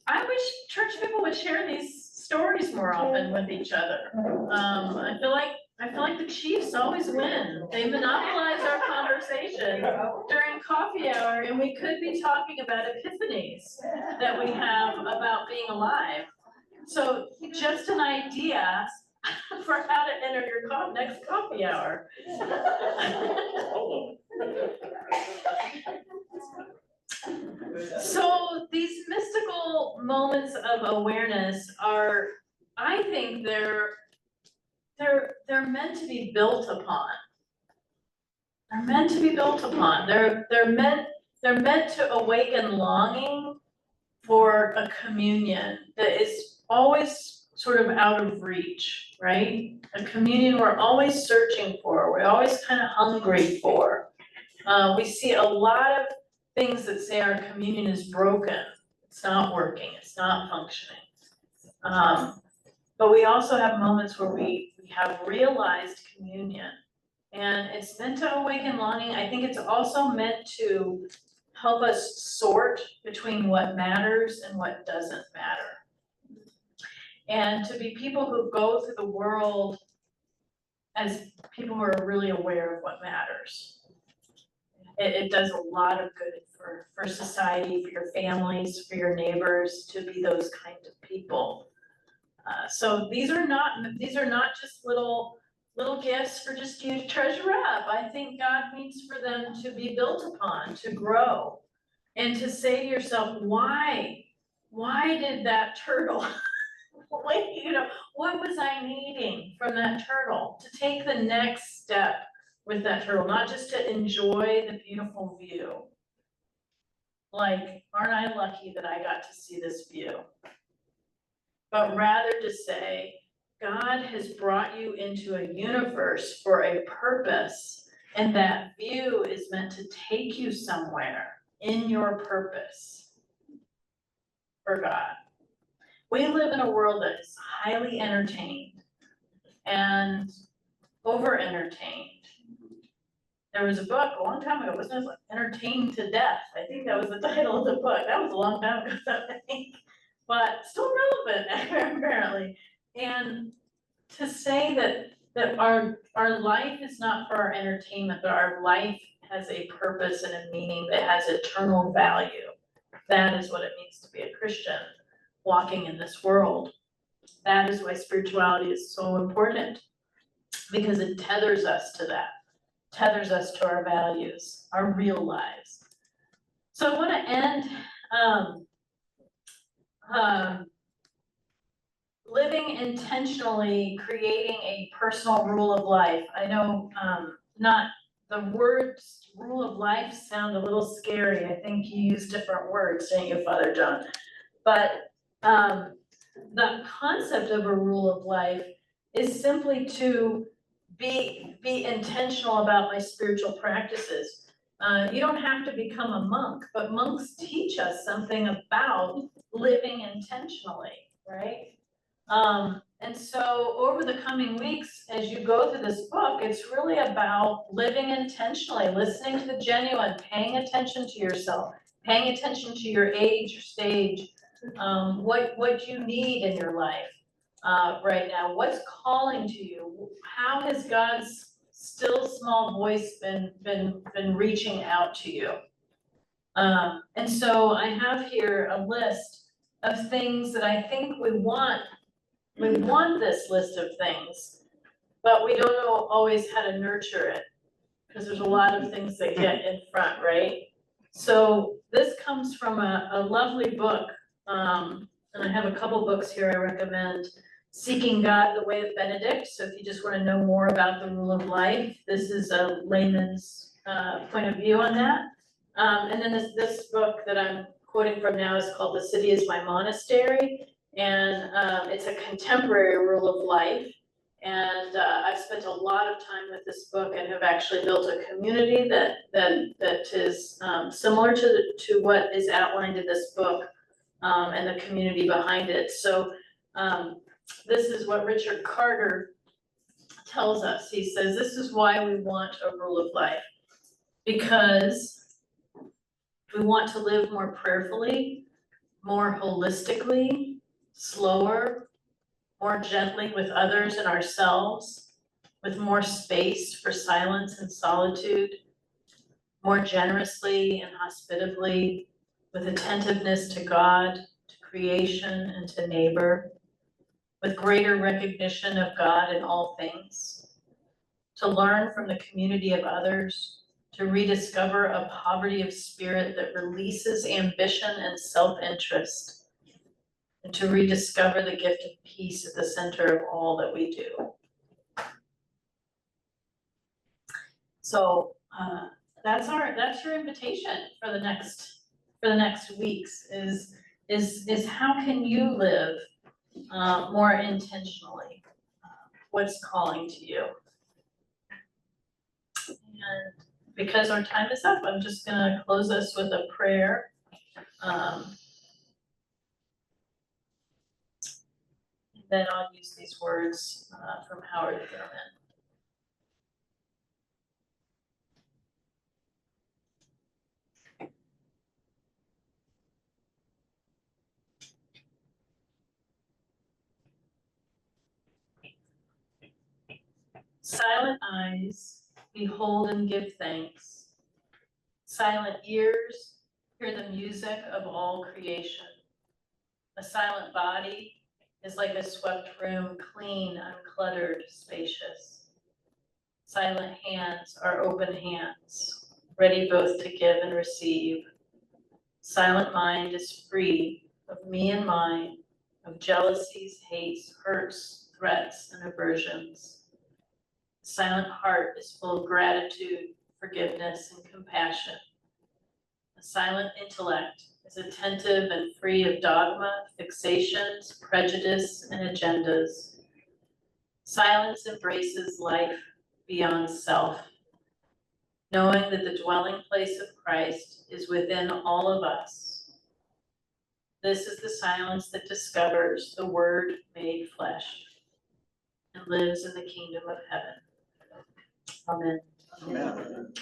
I wish church people would share these stories more often with each other. I feel like the chiefs always win. They monopolize our conversation during coffee hour, and we could be talking about epiphanies that we have about being alive. So just an idea for how to enter your next coffee hour. So these mystical moments of awareness are, I think they're meant to be built upon. They're meant to be built upon. They're meant to awaken longing for a communion that is always sort of out of reach, right? A communion we're always searching for, we're always kind of hungry for. We see a lot of things that say our communion is broken, it's not working, it's not functioning. But we also have moments where we have realized communion, and it's meant to awaken longing. I think it's also meant to help us sort between what matters and what doesn't matter. And to be people who go through the world as people who are really aware of what matters. It does a lot of good for society, for your families, for your neighbors, to be those kind of people. So these are not just little gifts for just you to treasure up. I think God means for them to be built upon, to grow, and to say to yourself, why did that turtle what was I needing from that turtle to take the next step with that turtle, not just to enjoy the beautiful view. Like, aren't I lucky that I got to see this view? But rather to say, God has brought you into a universe for a purpose, and that view is meant to take you somewhere in your purpose for God. We live in a world that is highly entertained and over-entertained. There was a book a long time ago, wasn't it, like Entertained to Death? I think that was the title of the book. That was a long time ago, I think, but still relevant apparently. And to say that our life is not for our entertainment, but our life has a purpose and a meaning that has eternal value. That is what it means to be a Christian walking in this world. That is why spirituality is so important, because it tethers us to that, tethers us to our values, our real lives. So I want to end living intentionally, creating a personal rule of life. I know not the words rule of life sound a little scary. I think you use different words, don't you, Father John? But the concept of a rule of life is simply to be intentional about my spiritual practices. You don't have to become a monk, but monks teach us something about living intentionally, right? And so over the coming weeks, as you go through this book, it's really about living intentionally, listening to the genuine, paying attention to yourself, paying attention to your age, your stage, what you need in your life right now, what's calling to you, how has God's still small voice been reaching out to you? And so I have here a list of things that I think we want this list of things, but we don't know always how to nurture it, because there's a lot of things that get in front, right? So this comes from a lovely book, and I have a couple books here I recommend. Seeking God, the Way of Benedict. So if you just want to know more about the rule of life, this is a layman's point of view on that. And then this book that I'm quoting from now is called The City is My Monastery. And it's a contemporary rule of life. And I've spent a lot of time with this book and have actually built a community that is similar to what is outlined in this book, and the community behind it. So this is what Richard Carter tells us. He says, this is why we want a rule of life, because we want to live more prayerfully, more holistically, slower, more gently with others and ourselves, with more space for silence and solitude, more generously and hospitably, with attentiveness to God, to creation, and to neighbor, with greater recognition of God in all things, to learn from the community of others, to rediscover a poverty of spirit that releases ambition and self-interest, and to rediscover the gift of peace at the center of all that we do. So that's your invitation for the next weeks is how can you live more intentionally? What's calling to you? And because our time is up, I'm just gonna close us with a prayer. Then I'll use these words from Howard Thurman. Silent eyes behold and give thanks. Silent ears hear the music of all creation. A silent body is like a swept room, clean, uncluttered, spacious. Silent hands are open hands, ready both to give and receive. Silent mind is free of me and mine, of jealousies, hates, hurts, threats, and aversions. The silent heart is full of gratitude, forgiveness, and compassion. The silent intellect is attentive and free of dogma, fixations, prejudice, and agendas. Silence embraces life beyond self, knowing that the dwelling place of Christ is within all of us. This is the silence that discovers the Word made flesh and lives in the kingdom of heaven. Amen. Amen.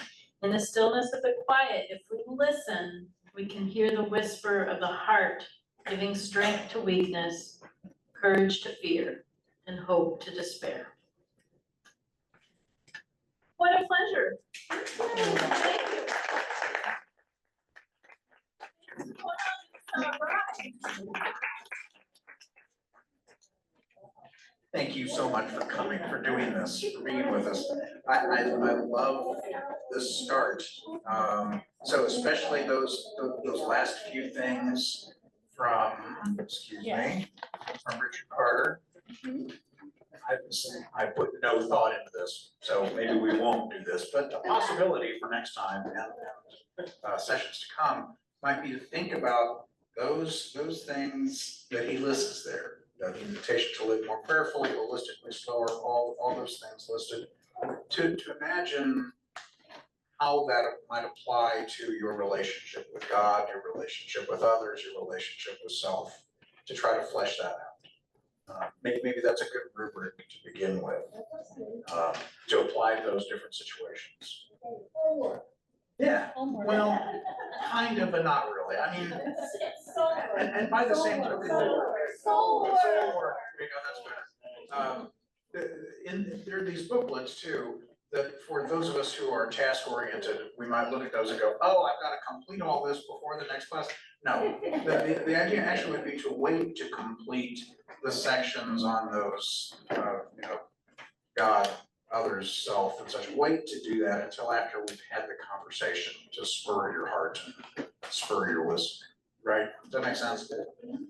In the stillness of the quiet, if we listen, we can hear the whisper of the heart, giving strength to weakness, courage to fear, and hope to despair. What a pleasure. Thank you. Thank you so much for coming, for doing this, for being with us. I love this start. So especially those last few things from, excuse me, from Richard Carter. I put no thought into this, so maybe we won't do this, but the possibility for next time and sessions to come might be to think about those things that he lists there. The invitation to live more prayerfully, holistically, slower, all those things listed. To imagine how that might apply to your relationship with God, your relationship with others, your relationship with self, to try to flesh that out. Maybe that's a good rubric to begin with, to apply to those different situations. Yeah, well, kind of, but not really. I mean, and by the same token, soul work. There you go, that's better. There are these booklets too, that for those of us who are task oriented, we might look at those and go, oh, I've got to complete all this before the next class. No, the idea actually would be to wait to complete the sections on those, God, others, self, and such. Wait to do that until after we've had the conversation to spur your heart and spur your listening, right? Does that make sense?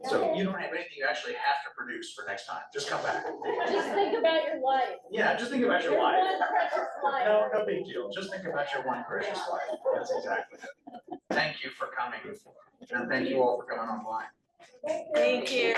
So you don't have anything you actually have to produce for next time. Just come back. Just think about your life. Yeah, just think about your life. One precious life. No big deal. Just think about your one precious life. That's exactly it. Thank you for coming. And thank you all for coming online. Thank you.